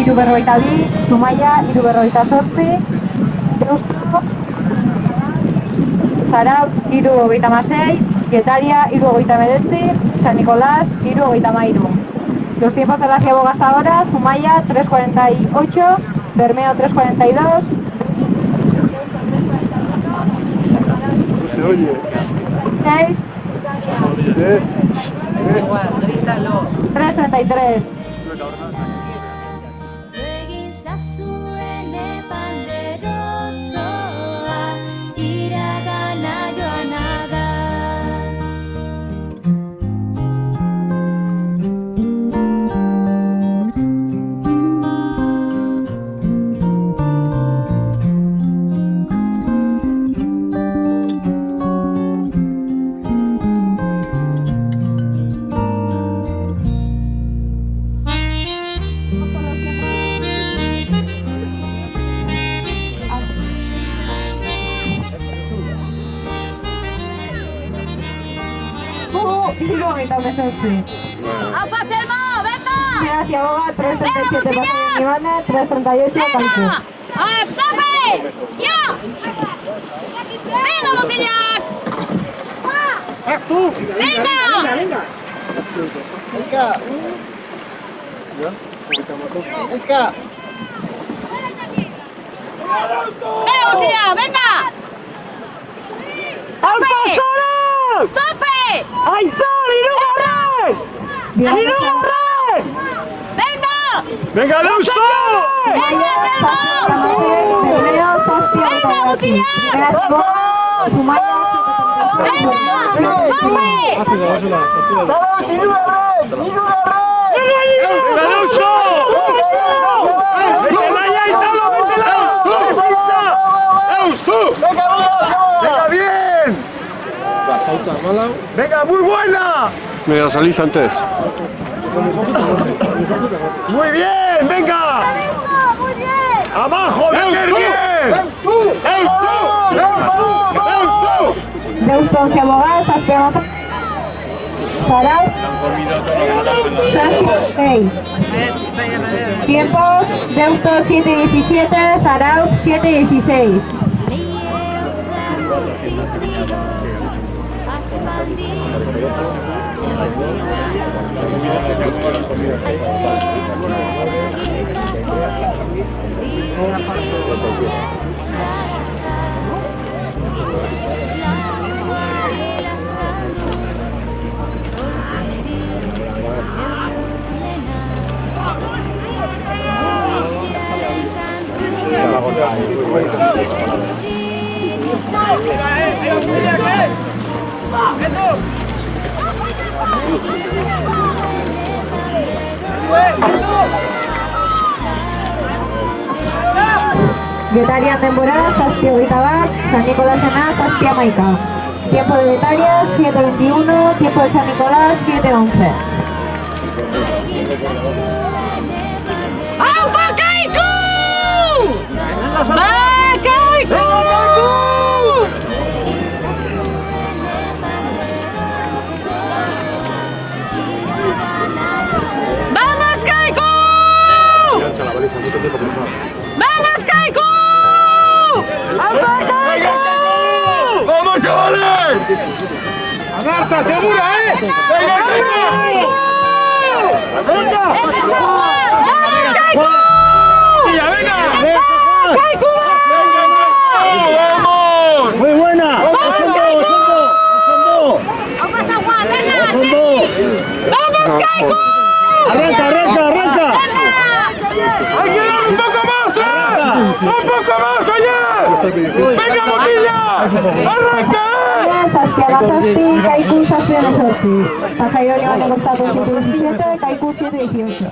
352, Zumaia 328, Deusto, Zarautz 336, Getaria 329, San Nicolás 333. Los tiempos de la ciaboga hasta ahora: Zumaya 3:48, Bermeo 3:42, 6, Es igual, grítalo. 3:33. ¡Apa, Selmo! ¡Venga! Ciaboga 3:37, Ivana 3:38, Calce. ¡A tope! ¡Ya! ¡Venga, Botellar! ¡Venga! Eska! Eska! ¡Venga, Botellar! ¡Venga! ¡Tope! ¡Tope! ¡Aizal, Irugarren! ¡Irugarren! ¡Venga! ¡Venga, Deusto! ¡Venga, Bravo! Bermeo, Zazpia, ¡Venga, Botellar! ¡Venga! ¡Tope! ¡Zarautz, Irugarren! ¡Venga, Deusto! ¡Venga, bien! ¡Venga, muy buena! Mira, salís antes. ¡Muy bien! ¡Venga! ¡Muy bien! ¡Abajo! ¡Bien! Deusto, Ciaboga, Zazpia, Zarautz, 6. Tiempos: Deusto 7:17, Zarautz 7:16. Getaria temporada, Zazpia 21, San Nicolás Ena, Zazpia Maica. Tiempo de Getaria 7:21, tiempo de San Nicolás 7:11. ¡Aupa, Kaiku! ¡Va, Kaiku! ¡Vamos, Kaiku! ¡Vamos, Kaiku! ¡Vamos, chavales! ¡Agarza, segura, ¡Venga, Kaiku! ¡Venga! ¡Vamos, Kaiku! ¡Venga! ¡Kaiku! ¡Vamos! ¡Muy buena! ¡Vamos, Kaiku! ¡Son dos! ¡Vamos, Kaiku! ¡Arranca! ¡Hay que dar un poco más, ¡Un poco más, oye! ¡Venga, Botilla! ¡Arranca! Zazpia Zazpi, Kaiku Zazpia Sorti. Pasajeros llevan el costado 7:17, Kaiku 7:18.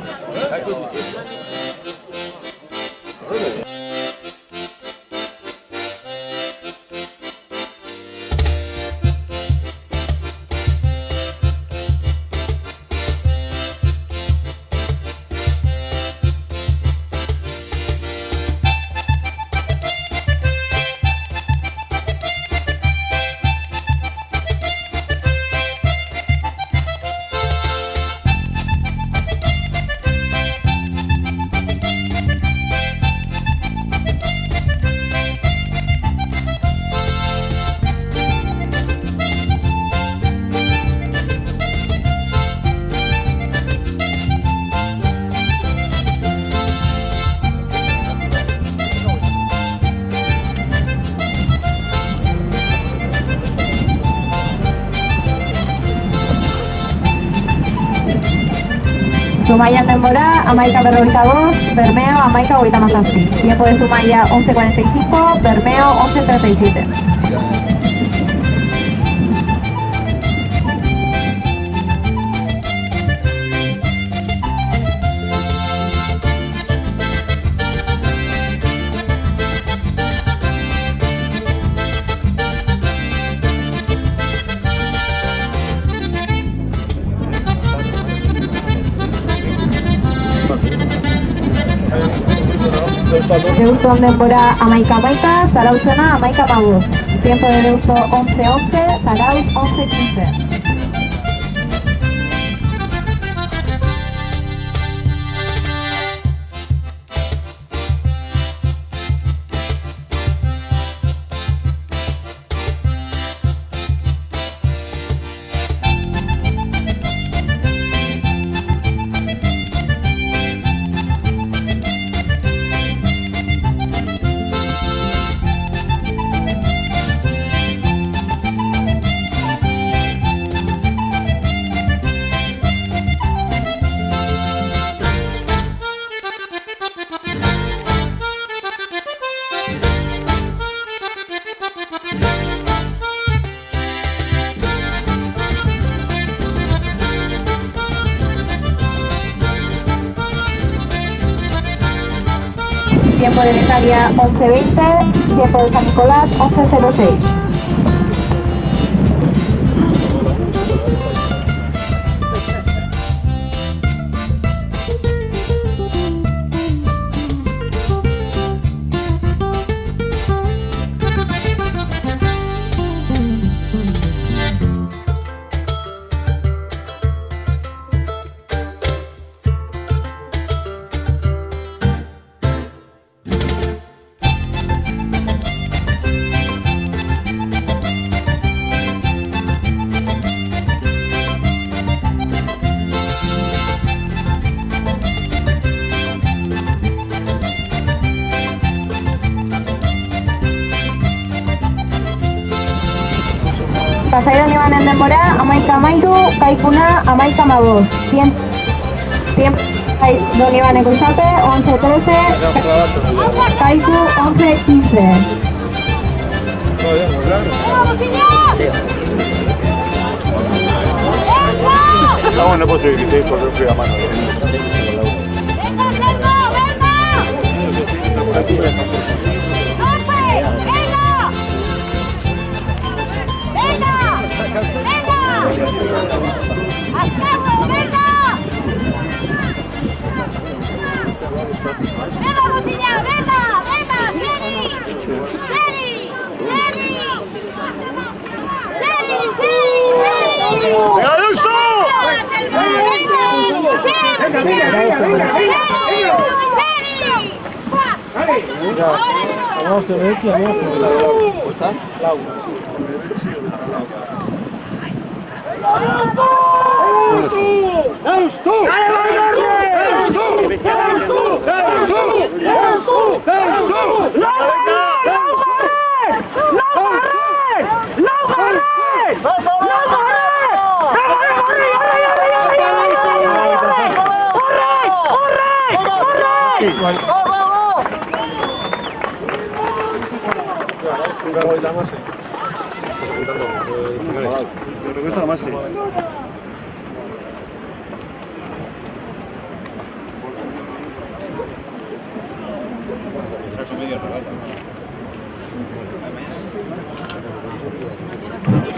Zumaian denbora, 11:45, Bermeo 11:37. Tiempo de Zumaya 11:45, Bermeo 11:37. Deuston denbora 11:11, Zarautzena 11:15. Tiempo de Deusto 11:11, Zarautz 11:15. Tiempo de Getaria 11:20, tiempo de San Nicolás 11:06. Pasaian ibanen denbora, 11:13, Kaikuna 11:15. Tiempo Don Ibanen Goizate, 11:13, Kaiku 11:15. No, no puedo ser 16 porque no fui a mano.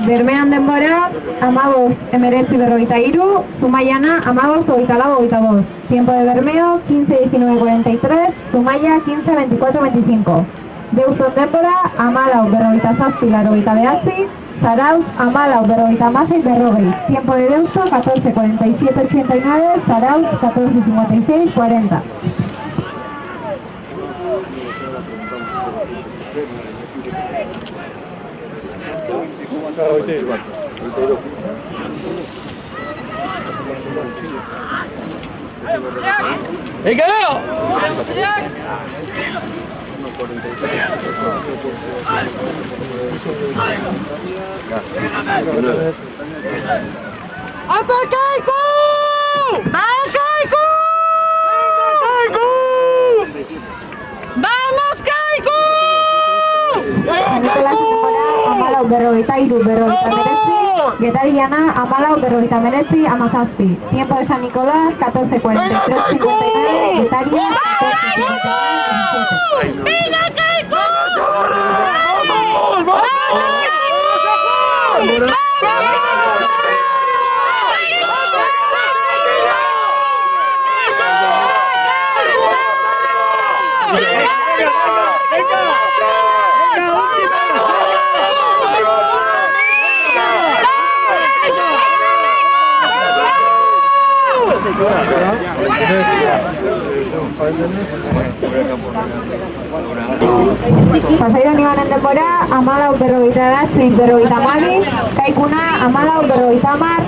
Bermean denbora, 15:43, Zumaiana 15:24. Tiempo de Bermeo 15:19:43, Zumaya 15:24:25. Deuston denbora, 14:47, Zarautz 14:56. Tiempo de Deusto 14:47:89, Zarautz 14:56:40. ¡Hey, qué veo! ¡Apa Kaiku! ¡Va Kaiku! 53, 59, Getariana, Amalau, 59, 17. Tiempo de San Nicolás, 14, 43, 59, Getaria, 14, 59, 17. ¡Venga, Kaiku! ¡Vamos! ¡Vamos! Pasaidan ibanen denbora, 14, 59, 52, Kaikuna, 14, 50,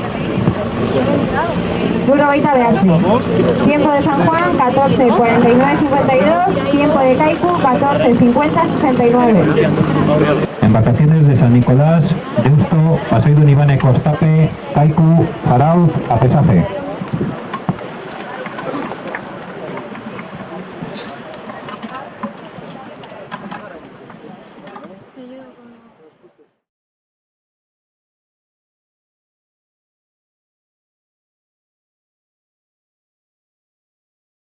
Duro 29. Tiempo de San Juan, 14, 49, 52. Tiempo de Kaiku, 14, 50, 69. En vacaciones de San Nicolás, Deusto, Pasaidun Ibaneko Ostape, Kaiku, Zarauz, Apesaje.